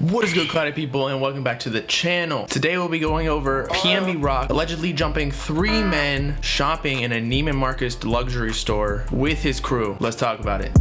What is good, cloudy people, and welcome back to the channel. Today we'll be going over PNB Rock allegedly jumping 3 men shopping in a Neiman Marcus luxury store with his crew. Let's talk about it.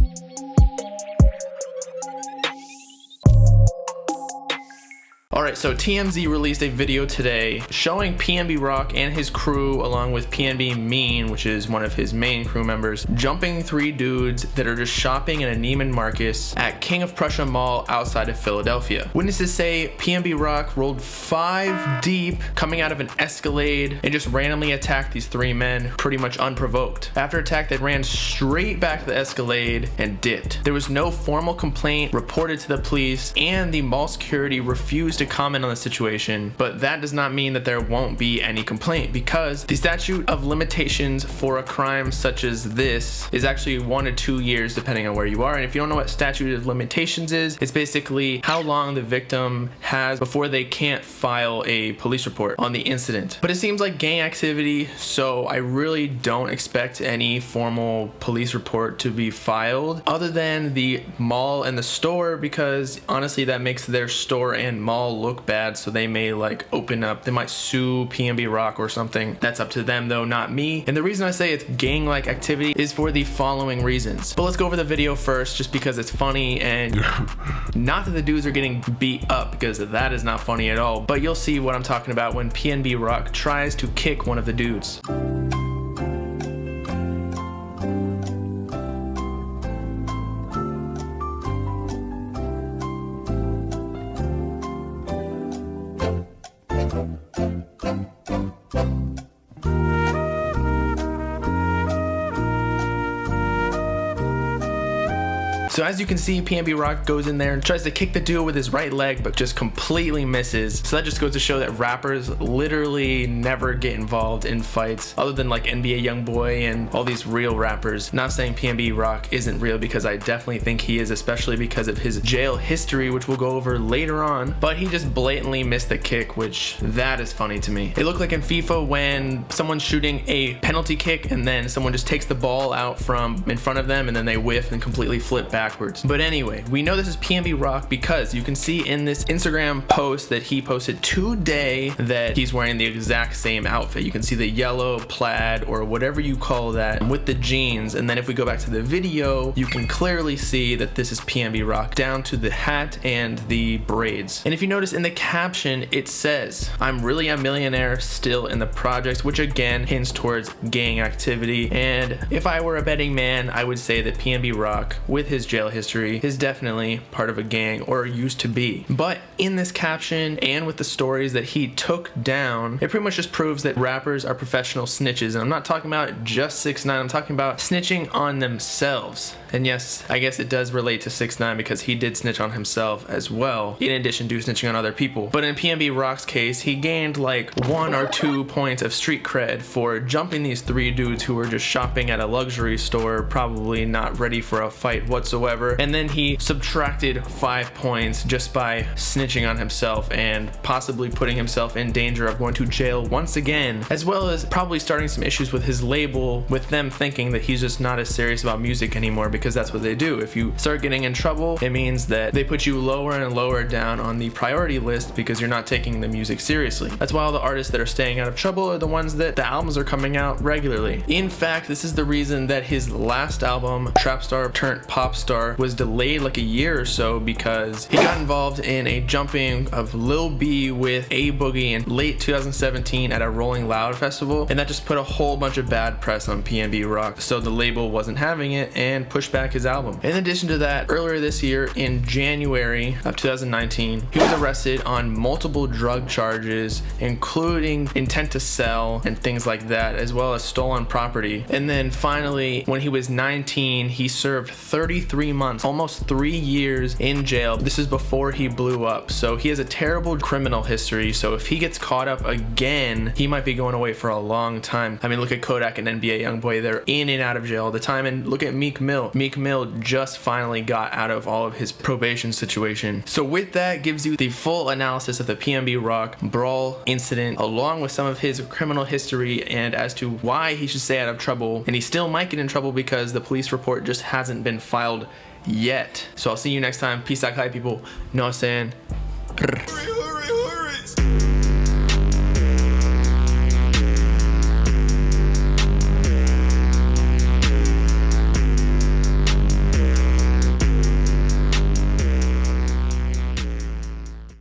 Alright, so TMZ released a video today showing PNB Rock and his crew, along with PNB Mean, which is one of his main crew members, jumping 3 dudes that are just shopping in a Neiman Marcus at King of Prussia Mall outside of Philadelphia. Witnesses say PNB Rock rolled 5 deep, coming out of an Escalade, and just randomly attacked these 3 men pretty much unprovoked. After attack, they ran straight back to the Escalade and dipped. There was no formal complaint reported to the police, and the mall security refused to comment on the situation, but that does not mean that there won't be any complaint, because the statute of limitations for a crime such as this is actually 1 to 2 years depending on where you are. And if you don't know what statute of limitations is, it's basically how long the victim has before they can't file a police report on the incident. But it seems like gang activity, so I really don't expect any formal police report to be filed other than the mall and the store, because honestly that makes their store and mall look bad, so they may like open up, they might sue PNB Rock or something. That's up to them though, not me. And the reason I say it's gang-like activity is for the following reasons. But let's go over the video first, just because it's funny, and not that the dudes are getting beat up, because that is not funny at all, but you'll see what I'm talking about when PNB Rock tries to kick one of the dudes. So as you can see, PNB Rock goes in there and tries to kick the dude with his right leg, but just completely misses. So that just goes to show that rappers literally never get involved in fights, other than like NBA Youngboy and all these real rappers. Not saying PNB Rock isn't real, because I definitely think he is, especially because of his jail history, which we'll go over later on. But he just blatantly missed the kick, which that is funny to me. It looked like in FIFA when someone's shooting a penalty kick and then someone just takes the ball out from in front of them and then they whiff and completely flip backwards. But anyway, we know this is PNB Rock because you can see in this Instagram post that he posted today that he's wearing the exact same outfit. You can see the yellow plaid, or whatever you call that, with the jeans. And then if we go back to the video, you can clearly see that this is PNB Rock down to the hat and the braids. And if you notice in the caption, it says, "I'm really a millionaire, still in the projects," which again hints towards gang activity. And if I were a betting man, I would say that PNB Rock, with his jail history, is definitely part of a gang, or used to be. But in this caption and with the stories that he took down, it pretty much just proves that rappers are professional snitches. And I'm not talking about just 6ix9ine, I'm talking about snitching on themselves. And yes, I guess it does relate to 6ix9ine, because he did snitch on himself as well, in addition to snitching on other people. But in PNB Rock's case, he gained like 1 or 2 points of street cred for jumping these 3 dudes who were just shopping at a luxury store, probably not ready for a fight whatsoever. And then he subtracted 5 points just by snitching on himself and possibly putting himself in danger of going to jail once again, as well as probably starting some issues with his label, with them thinking that he's just not as serious about music anymore, because that's what they do. If you start getting in trouble, it means that they put you lower and lower down on the priority list because you're not taking the music seriously. That's why all the artists that are staying out of trouble are the ones that the albums are coming out regularly. In fact, this is the reason that his last album, Trap Star Turned Pop Star, was delayed like a year or so, because he got involved in a jumping of Lil B with A Boogie in late 2017 at a Rolling Loud festival, and that just put a whole bunch of bad press on PNB Rock, so the label wasn't having it and pushed back his album. In addition to that, earlier this year in January of 2019, he was arrested on multiple drug charges, including intent to sell and things like that, as well as stolen property. And then finally, when he was 19, he served 33 months, almost 3 years in jail. This is before he blew up, so he has a terrible criminal history. So if he gets caught up again, he might be going away for a long time. I mean, look at Kodak and NBA Youngboy, they're in and out of jail all the time. And look at Meek Mill. Meek Mill just finally got out of all of his probation situation. So with that, gives you the full analysis of the PNB Rock brawl incident, along with some of his criminal history, and as to why he should stay out of trouble. And he still might get in trouble because the police report just hasn't been filed yet. So I'll see you next time. Peace out, people. Know what I'm saying? Prr.